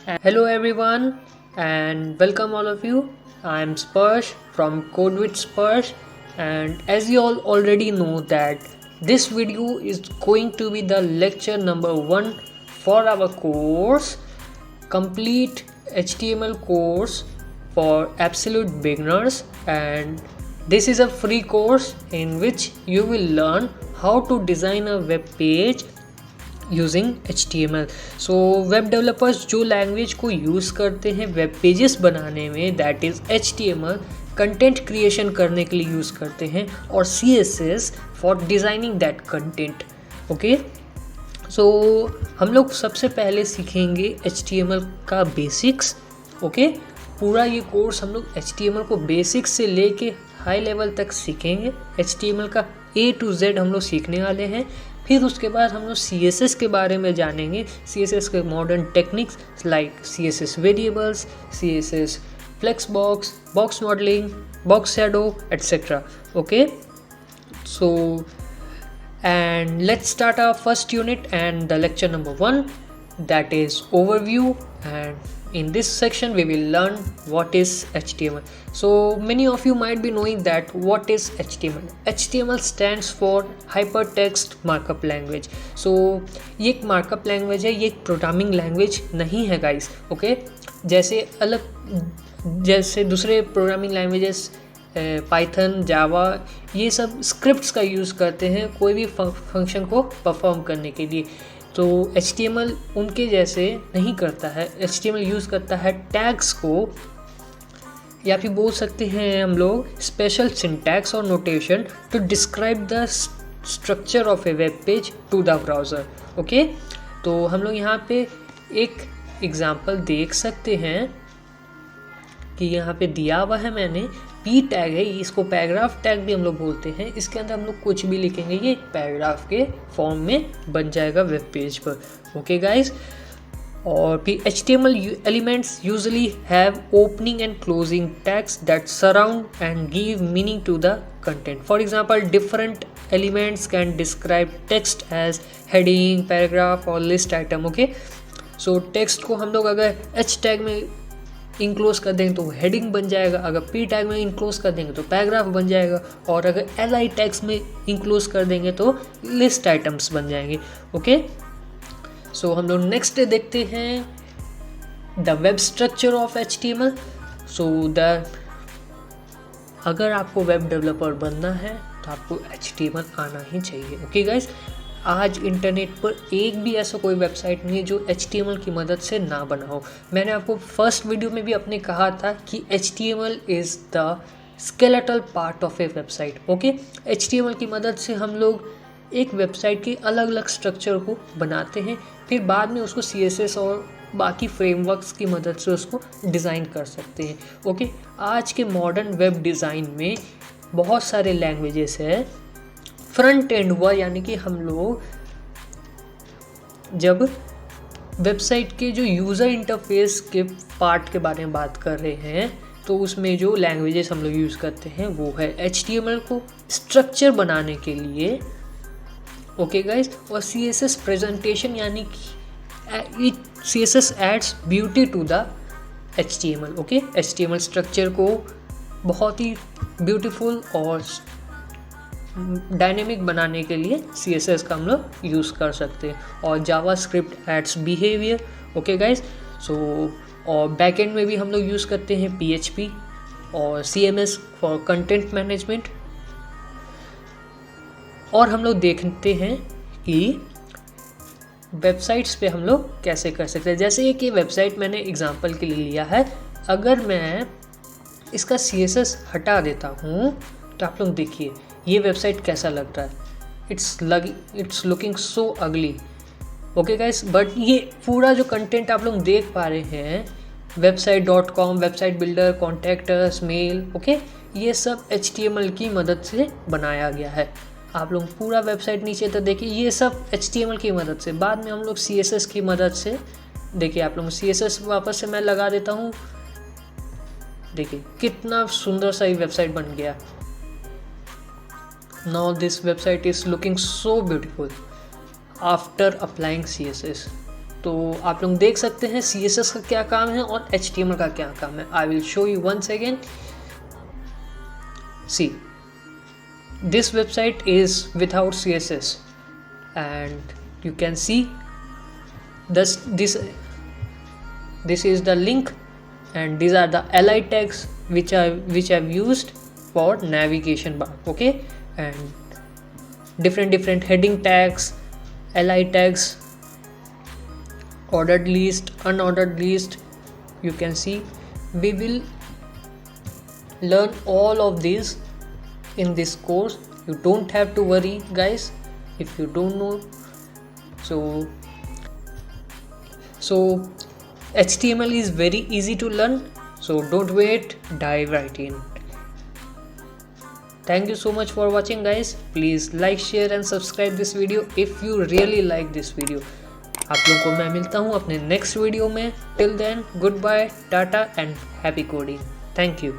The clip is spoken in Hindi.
Hello everyone and welcome all of you. I'm Sparsh from Code with Sparsh, and as you all already know that this video is going to be the lecture number 1 for our course, complete HTML course for absolute beginners, and this is a free course in which you will learn how to design a web page using HTML. So web developers जो लैंग्वेज को यूज़ करते हैं वेब पेजेस बनाने में, that is HTML, content creation करने के लिए यूज़ करते हैं, और CSS for designing that content. Okay, so हम लोग सबसे पहले सीखेंगे HTML का बेसिक्स. ओके, पूरा ये कोर्स हम लोग HTML को बेसिक्स से लेके हाई लेवल तक सीखेंगे. HTML का A to Z हम लोग सीखने वाले हैं. फिर उसके बाद हम लोग CSS के बारे में जानेंगे. CSS के modern techniques like CSS variables, CSS flex box, box modelling, box shadow etcetera. Okay, so and let's start our first unit and the lecture number 1, that is overview. And in this section we will learn what is HTML. So many of you might be knowing that what is HTML. HTML stands for hypertext markup language. So ये एक markup language है, ये एक programming language नहीं है guys. Okay, जैसे दूसरे programming languages पाइथन, जावा, ये सब स्क्रिप्ट्स का यूज़ करते हैं कोई भी फंक्शन को परफॉर्म करने के लिए. तो HTML उनके जैसे नहीं करता है. HTML यूज़ करता है टैग्स को, या फिर बोल सकते हैं हम लोग स्पेशल सिंटैक्स और notation to describe the structure of a web page to the browser. Okay, तो हम लोग यहाँ पे एक एग्जांपल देख सकते हैं कि यहाँ पे दिया हुआ है मैंने पी टैग है, इसको पैराग्राफ टैग भी हम लोग बोलते हैं. इसके अंदर हम लोग कुछ भी लिखेंगे ये एक पैराग्राफ के फॉर्म में बन जाएगा वेब पेज पर. ओके गाइस, और फिर HTML elements usually have opening and closing tags that surround and give meaning to the content. For example different elements can describe text as heading, paragraph और list item. Okay, so text को हम लोग अगर H टैग में इनक्लोज कर देंगे तो हेडिंग बन जाएगा, अगर P टैग में इनक्लोज कर देंगे तो पैराग्राफ बन जाएगा, और अगर LI टैग्स में इनक्लोज कर देंगे तो लिस्ट आइटम्स बन जाएंगे. ओके, सो हम लोग नेक्स्ट देखते हैं the web structure of HTML. सो अगर आपको वेब डेवलपर बनना है तो आपको HTML आना ही चाहिए. ओके गाइस, आज इंटरनेट पर एक भी ऐसा कोई वेबसाइट नहीं है जो HTML की मदद से ना बना हो. मैंने आपको फर्स्ट वीडियो में भी अपने कहा था कि HTML is the skeletal part of A website. Okay, HTML की मदद से हम लोग एक वेबसाइट के अलग अलग स्ट्रक्चर को बनाते हैं, फिर बाद में उसको CSS और बाकी फ्रेमवर्क्स की मदद से उसको डिज़ाइन कर सकते हैं. ओके, आज के मॉडर्न वेब डिज़ाइन में बहुत सारे लैंग्वेजेस है. फ्रंट एंड हुआ, यानी कि हम लोग जब वेबसाइट के जो यूज़र इंटरफेस के पार्ट के बारे में बात कर रहे हैं तो उसमें जो लैंग्वेजेस हम लोग यूज़ करते हैं वो है HTML को स्ट्रक्चर बनाने के लिए. ओके गाइस, और CSS प्रेजेंटेशन, यानी कि CSS adds beauty to the HTML. Okay, HTML structure को बहुत ही ब्यूटीफुल और डायनेमिक बनाने के लिए CSS का हम लोग यूज़ कर सकते हैं, और JavaScript adds behaviour. Okay guys, so और बैकएंड में भी हम लोग यूज़ करते हैं PHP और CMS फॉर कंटेंट मैनेजमेंट. और हम लोग देखते हैं कि वेबसाइट्स पे हम लोग कैसे कर सकते हैं. जैसे एक ये वेबसाइट मैंने एग्जांपल के लिए लिया है, अगर मैं इसका CSS हटा देता हूँ तो आप लोग देखिए ये वेबसाइट कैसा लग रहा है. इट्स लुकिंग सो अगली. ओके गाइस, बट ये पूरा जो कंटेंट आप लोग देख पा रहे हैं, website.com, website builder, contactors, mail, okay, ये सब HTML की मदद से बनाया गया है. आप लोग पूरा वेबसाइट नीचे तक देखिए, ये सब HTML की मदद से. बाद में हम लोग CSS की मदद से देखिए, आप लोग CSS वापस से मैं लगा देता हूँ. देखिए कितना सुंदर सा ये वेबसाइट बन गया. Now this website is looking so beautiful after applying CSS. तो आप लोग देख सकते हैं CSS का क्या काम है और HTML का क्या काम है. I will show you once again. See, this website is without CSS and you can see this is the link and these are the li tags which I've used for navigation bar. Okay, and different heading tags, li tags, ordered list, unordered list. You can see we will learn all of these in this course. You don't have to worry guys if you don't know. So HTML is very easy to learn, so don't wait, dive right in. Thank you so much for watching guys. Please like, share and subscribe this video if you really like this video. आप लोगों को मैं मिलता हूँ अपने नेक्स्ट वीडियो में. Till then, good bye, tata and happy coding. Thank you.